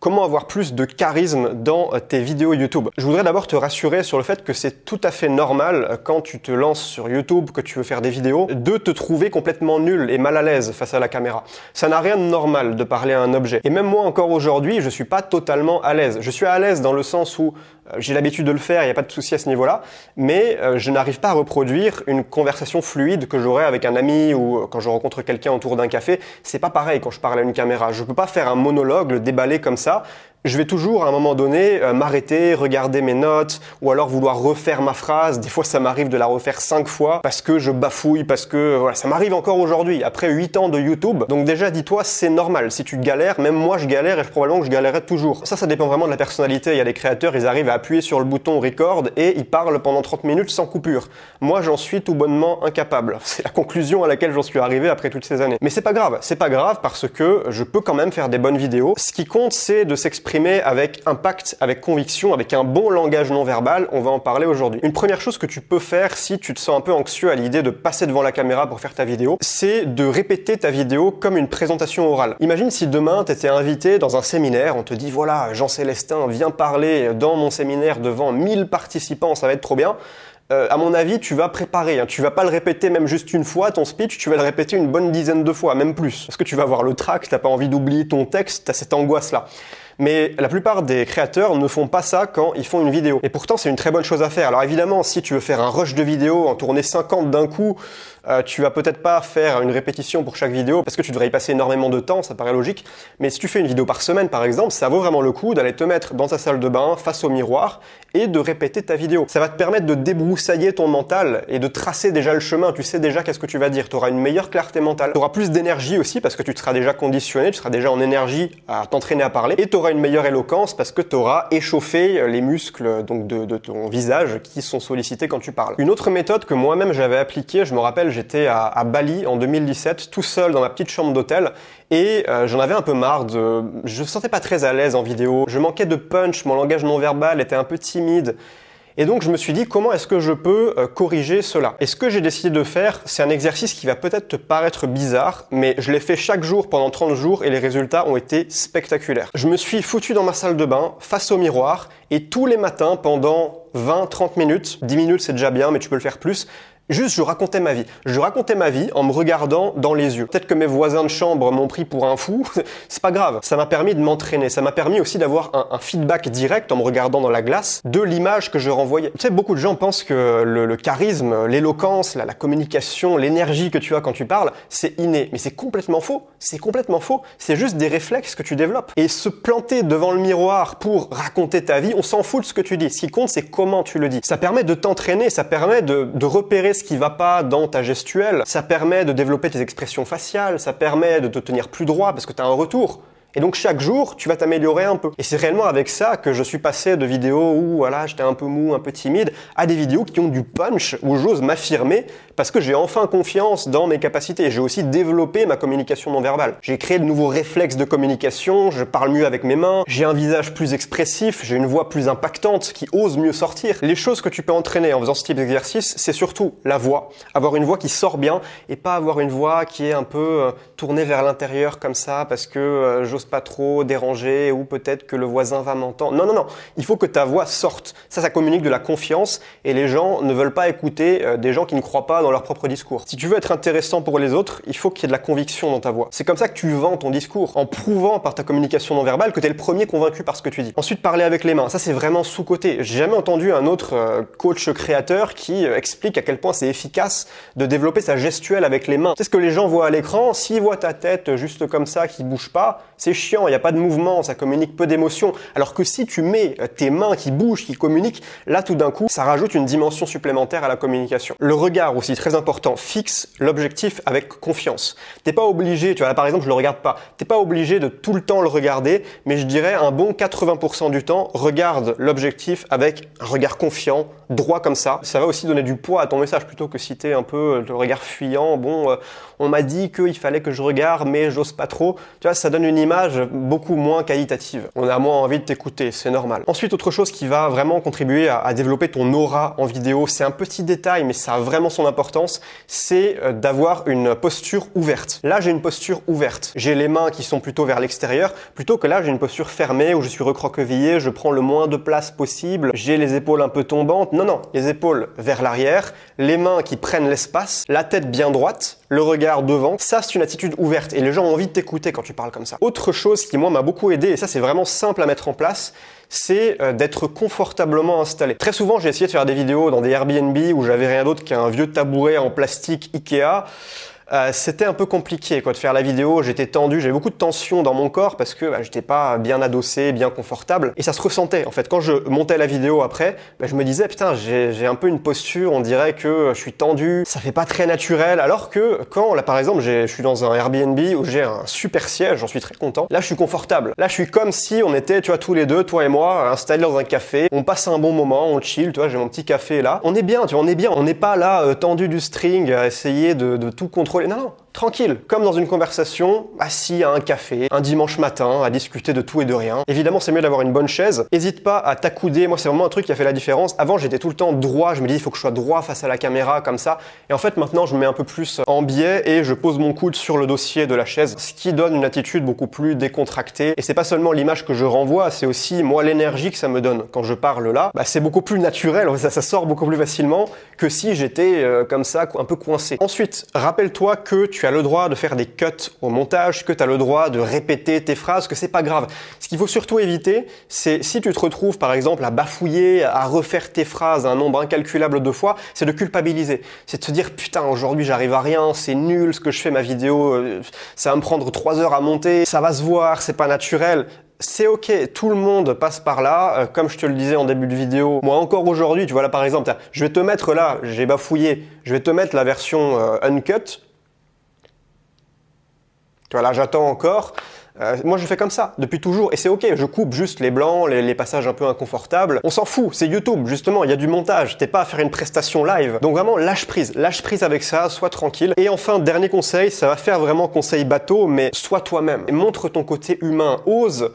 Comment avoir plus de charisme dans tes vidéos YouTube? Je voudrais d'abord te rassurer sur le fait que c'est tout à fait normal quand tu te lances sur YouTube, que tu veux faire des vidéos, de te trouver complètement nul et mal à l'aise face à la caméra. Ça n'a rien de normal de parler à un objet. Et même moi encore aujourd'hui, je suis pas totalement à l'aise. Je suis à l'aise dans le sens où j'ai l'habitude de le faire, il n'y a pas de souci à ce niveau-là, mais je n'arrive pas à reproduire une conversation fluide que j'aurais avec un ami ou quand je rencontre quelqu'un autour d'un café. C'est pas pareil quand je parle à une caméra. Je peux pas faire un monologue, le déballer comme ça. Je vais toujours, à un moment donné, m'arrêter, regarder mes notes, ou alors vouloir refaire ma phrase. Des fois, ça m'arrive de la refaire 5 fois, parce que je bafouille, parce que... Voilà, ça m'arrive encore aujourd'hui, après 8 ans de YouTube. Donc déjà, dis-toi, c'est normal. Si tu galères, même moi, je galère, et probablement que je galérerai toujours. Ça dépend vraiment de la personnalité. Il y a des créateurs, ils arrivent à appuyer sur le bouton record, et ils parlent pendant 30 minutes sans coupure. Moi, j'en suis tout bonnement incapable. C'est la conclusion à laquelle j'en suis arrivé après toutes ces années. Mais c'est pas grave parce que je peux quand même faire des bonnes vidéos. Ce qui compte, c'est de s'exprimer avec impact, avec conviction, avec un bon langage non verbal. On va en parler aujourd'hui. Une première chose que tu peux faire si tu te sens un peu anxieux à l'idée de passer devant la caméra pour faire ta vidéo, c'est de répéter ta vidéo comme une présentation orale. Imagine si demain tu étais invité dans un séminaire, on te dit voilà, Jean Célestin vient parler dans mon séminaire devant 1000 participants, ça va être trop bien. À mon avis, tu vas préparer, tu vas pas le répéter même juste une fois, ton speech, tu vas le répéter une bonne dizaine de fois, même plus. Parce que tu vas avoir le trac, t'as pas envie d'oublier ton texte, t'as cette angoisse-là. Mais la plupart des créateurs ne font pas ça quand ils font une vidéo. Et pourtant, c'est une très bonne chose à faire. Alors évidemment, si tu veux faire un rush de vidéos, en tourner 50 d'un coup, tu vas peut-être pas faire une répétition pour chaque vidéo parce que tu devrais y passer énormément de temps, ça paraît logique. Mais si tu fais une vidéo par semaine, par exemple, ça vaut vraiment le coup d'aller te mettre dans ta salle de bain, face au miroir, et de répéter ta vidéo. Ça va te permettre de débroussailler ton mental et de tracer déjà le chemin. Tu sais déjà qu'est-ce que tu vas dire. Tu auras une meilleure clarté mentale. Tu auras plus d'énergie aussi parce que tu seras déjà conditionné, tu seras déjà en énergie à t'entraîner à parler. Et tu auras une meilleure éloquence parce que tu auras échauffé les muscles donc de ton visage qui sont sollicités quand tu parles. Une autre méthode que moi-même j'avais appliquée, je me rappelle, j'étais à Bali en 2017, tout seul dans ma petite chambre d'hôtel. Et j'en avais un peu marre je me sentais pas très à l'aise en vidéo, je manquais de punch, mon langage non verbal était un peu timide. Et donc je me suis dit comment est-ce que je peux corriger cela. Et ce que j'ai décidé de faire, c'est un exercice qui va peut-être te paraître bizarre, mais je l'ai fait chaque jour pendant 30 jours et les résultats ont été spectaculaires. Je me suis foutu dans ma salle de bain, face au miroir, et tous les matins pendant 20-30 minutes, 10 minutes c'est déjà bien mais tu peux le faire plus, juste, je racontais ma vie. Je racontais ma vie en me regardant dans les yeux. Peut-être que mes voisins de chambre m'ont pris pour un fou. C'est pas grave. Ça m'a permis de m'entraîner. Ça m'a permis aussi d'avoir un feedback direct en me regardant dans la glace de l'image que je renvoyais. Tu sais, beaucoup de gens pensent que le charisme, l'éloquence, la communication, l'énergie que tu as quand tu parles, c'est inné. Mais c'est complètement faux. C'est complètement faux. C'est juste des réflexes que tu développes. Et se planter devant le miroir pour raconter ta vie, on s'en fout de ce que tu dis. Ce qui compte, c'est comment tu le dis. Ça permet de t'entraîner. Ça permet de repérer ce qui va pas dans ta gestuelle, ça permet de développer tes expressions faciales, ça permet de te tenir plus droit parce que tu as un retour. Et donc chaque jour, tu vas t'améliorer un peu. Et c'est réellement avec ça que je suis passé de vidéos où voilà, j'étais un peu mou, un peu timide, à des vidéos qui ont du punch, où j'ose m'affirmer parce que j'ai enfin confiance dans mes capacités. J'ai aussi développé ma communication non verbale. J'ai créé de nouveaux réflexes de communication, je parle mieux avec mes mains, j'ai un visage plus expressif, j'ai une voix plus impactante qui ose mieux sortir. Les choses que tu peux entraîner en faisant ce type d'exercice, c'est surtout la voix. Avoir une voix qui sort bien et pas avoir une voix qui est un peu tournée vers l'intérieur comme ça parce que j'ose pas trop déranger ou peut-être que le voisin va m'entendre. Non. Il faut que ta voix sorte. Ça communique de la confiance et les gens ne veulent pas écouter des gens qui ne croient pas dans leur propre discours. Si tu veux être intéressant pour les autres, il faut qu'il y ait de la conviction dans ta voix. C'est comme ça que tu vends ton discours, en prouvant par ta communication non verbale que tu es le premier convaincu par ce que tu dis. Ensuite, parler avec les mains. Ça, c'est vraiment sous-coté. J'ai jamais entendu un autre coach créateur qui explique à quel point c'est efficace de développer sa gestuelle avec les mains. Tu sais ce que les gens voient à l'écran, s'ils voient ta tête juste comme ça, qui bouge pas, c'est chiant, il n'y a pas de mouvement, ça communique peu d'émotions. Alors que si tu mets tes mains qui bougent, qui communiquent, là tout d'un coup, ça rajoute une dimension supplémentaire à la communication. Le regard aussi, très important, fixe l'objectif avec confiance. T'es pas obligé, tu vois là par exemple je le regarde pas, t'es pas obligé de tout le temps le regarder, mais je dirais un bon 80% du temps, regarde l'objectif avec un regard confiant, droit comme ça. Ça va aussi donner du poids à ton message plutôt que si t'es un peu le regard fuyant, bon, on m'a dit qu'il fallait que je regarde, mais j'ose pas trop. Tu vois, ça donne une image beaucoup moins qualitative. On a moins envie de t'écouter, c'est normal. Ensuite, autre chose qui va vraiment contribuer à développer ton aura en vidéo, c'est un petit détail, mais ça a vraiment son importance, c'est d'avoir une posture ouverte. Là, j'ai une posture ouverte. J'ai les mains qui sont plutôt vers l'extérieur, plutôt que là, j'ai une posture fermée où je suis recroquevillé, je prends le moins de place possible, j'ai les épaules un peu tombantes. Non, non, les épaules vers l'arrière, les mains qui prennent l'espace, la tête bien droite, le regard devant. Ça, c'est une attitude ouverte et les gens ont envie de t'écouter quand tu parles comme ça. Autre chose qui, moi, m'a beaucoup aidé, et ça, c'est vraiment simple à mettre en place, c'est d'être confortablement installé. Très souvent, j'ai essayé de faire des vidéos dans des Airbnb où j'avais rien d'autre qu'un vieux tabouret en plastique Ikea. C'était un peu compliqué quoi, de faire la vidéo, j'étais tendu, j'avais beaucoup de tension dans mon corps parce que j'étais pas bien adossé, bien confortable et ça se ressentait en fait. Quand je montais la vidéo après, je me disais putain j'ai un peu une posture, on dirait que je suis tendu, ça fait pas très naturel alors que quand là par exemple je suis dans un Airbnb où j'ai un super siège, j'en suis très content, là je suis confortable, là je suis comme si on était tu vois tous les deux, toi et moi, installés dans un café, on passe un bon moment, on chill, tu vois j'ai mon petit café là, on est bien, tu vois on est bien, on n'est pas là tendu du string à essayer de tout contrôler. Non, non, tranquille, comme dans une conversation, assis à un café, un dimanche matin, à discuter de tout et de rien. Évidemment, c'est mieux d'avoir une bonne chaise. N'hésite pas à t'accouder. Moi, c'est vraiment un truc qui a fait la différence. Avant, j'étais tout le temps droit. Je me dis, il faut que je sois droit face à la caméra, comme ça. Et en fait, maintenant, je me mets un peu plus en biais et je pose mon coude sur le dossier de la chaise, ce qui donne une attitude beaucoup plus décontractée. Et c'est pas seulement l'image que je renvoie, c'est aussi, moi, l'énergie que ça me donne. Quand je parle là, c'est beaucoup plus naturel. Ça sort beaucoup plus facilement que si j'étais comme ça, un peu coincé. Ensuite, rappelle-toi que tu as le droit de faire des cuts au montage, que tu as le droit de répéter tes phrases, que c'est pas grave. Ce qu'il faut surtout éviter, c'est si tu te retrouves par exemple à bafouiller, à refaire tes phrases un nombre incalculable de fois, c'est de culpabiliser. C'est de se dire putain aujourd'hui j'arrive à rien, c'est nul ce que je fais ma vidéo, ça va me prendre 3 heures à monter, ça va se voir, c'est pas naturel. C'est ok, tout le monde passe par là, comme je te le disais en début de vidéo. Moi encore aujourd'hui, tu vois là par exemple, je vais te mettre là, j'ai bafouillé, je vais te mettre la version uncut. Tu vois, là, j'attends encore. Moi, je fais comme ça, depuis toujours. Et c'est ok, je coupe juste les blancs, les passages un peu inconfortables. On s'en fout, c'est YouTube, justement, il y a du montage. T'es pas à faire une prestation live. Donc vraiment, lâche prise avec ça, sois tranquille. Et enfin, dernier conseil, ça va faire vraiment conseil bateau, mais sois toi-même. Et montre ton côté humain, ose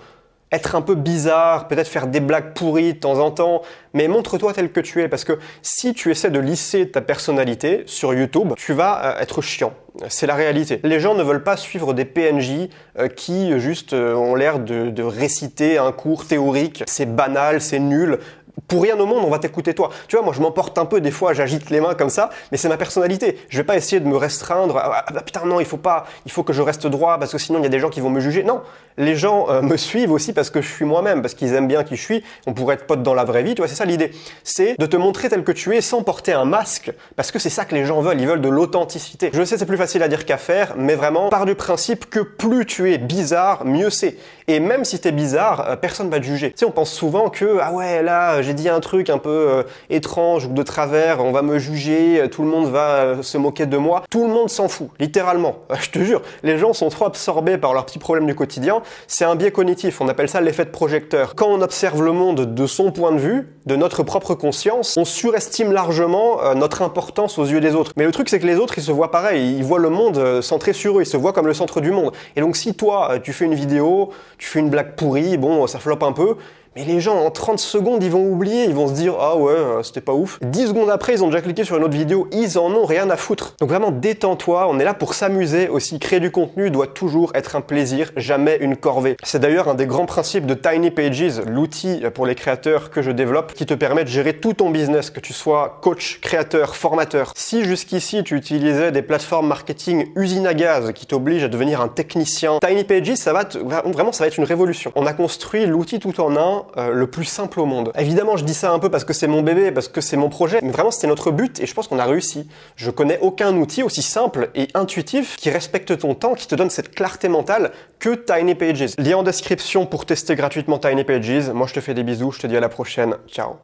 être un peu bizarre, peut-être faire des blagues pourries de temps en temps, mais montre-toi tel que tu es, parce que si tu essaies de lisser ta personnalité sur YouTube, tu vas être chiant. C'est la réalité. Les gens ne veulent pas suivre des PNJ qui juste ont l'air de réciter un cours théorique. C'est banal, c'est nul. Pour rien au monde, on va t'écouter toi. Tu vois, moi je m'emporte un peu, des fois j'agite les mains comme ça, mais c'est ma personnalité. Je vais pas essayer de me restreindre. Ah, putain non, il faut que je reste droit parce que sinon il y a des gens qui vont me juger. Non, les gens me suivent aussi parce que je suis moi-même, parce qu'ils aiment bien qui je suis. On pourrait être potes dans la vraie vie, tu vois, c'est ça l'idée. C'est de te montrer tel que tu es sans porter un masque, parce que c'est ça que les gens veulent. Ils veulent de l'authenticité. Je sais, c'est plus facile à dire qu'à faire, mais vraiment, pars du principe que plus tu es bizarre, mieux c'est. Et même si t'es bizarre, personne va te juger. Tu sais, on pense souvent que, ah ouais, là, j'ai dit un truc un peu étrange ou de travers, on va me juger, tout le monde va se moquer de moi. Tout le monde s'en fout, littéralement. Je te jure, les gens sont trop absorbés par leurs petits problèmes du quotidien. C'est un biais cognitif, on appelle ça l'effet de projecteur. Quand on observe le monde de son point de vue, de notre propre conscience, on surestime largement notre importance aux yeux des autres. Mais le truc, c'est que les autres, ils se voient pareil, ils voient le monde centré sur eux, ils se voient comme le centre du monde. Et donc si toi, tu fais une vidéo, tu fais une blague pourrie, bon, ça floppe un peu, mais les gens, en 30 secondes, ils vont oublier, ils vont se dire « Ah ouais, c'était pas ouf ». 10 secondes après, ils ont déjà cliqué sur une autre vidéo, ils en ont rien à foutre. Donc vraiment, détends-toi, on est là pour s'amuser aussi. Créer du contenu doit toujours être un plaisir, jamais une corvée. C'est d'ailleurs un des grands principes de Tiny Pages, l'outil pour les créateurs que je développe, qui te permet de gérer tout ton business, que tu sois coach, créateur, formateur. Si jusqu'ici, tu utilisais des plateformes marketing usine à gaz qui t'obligent à devenir un technicien, Tiny Pages, ça va être une révolution. On a construit l'outil tout en un, le plus simple au monde. Évidemment, je dis ça un peu parce que c'est mon bébé, parce que c'est mon projet, mais vraiment c'était notre but et je pense qu'on a réussi. Je connais aucun outil aussi simple et intuitif qui respecte ton temps, qui te donne cette clarté mentale que Tiny Pages. Lien en description pour tester gratuitement Tiny Pages. Moi, je te fais des bisous, je te dis à la prochaine. Ciao.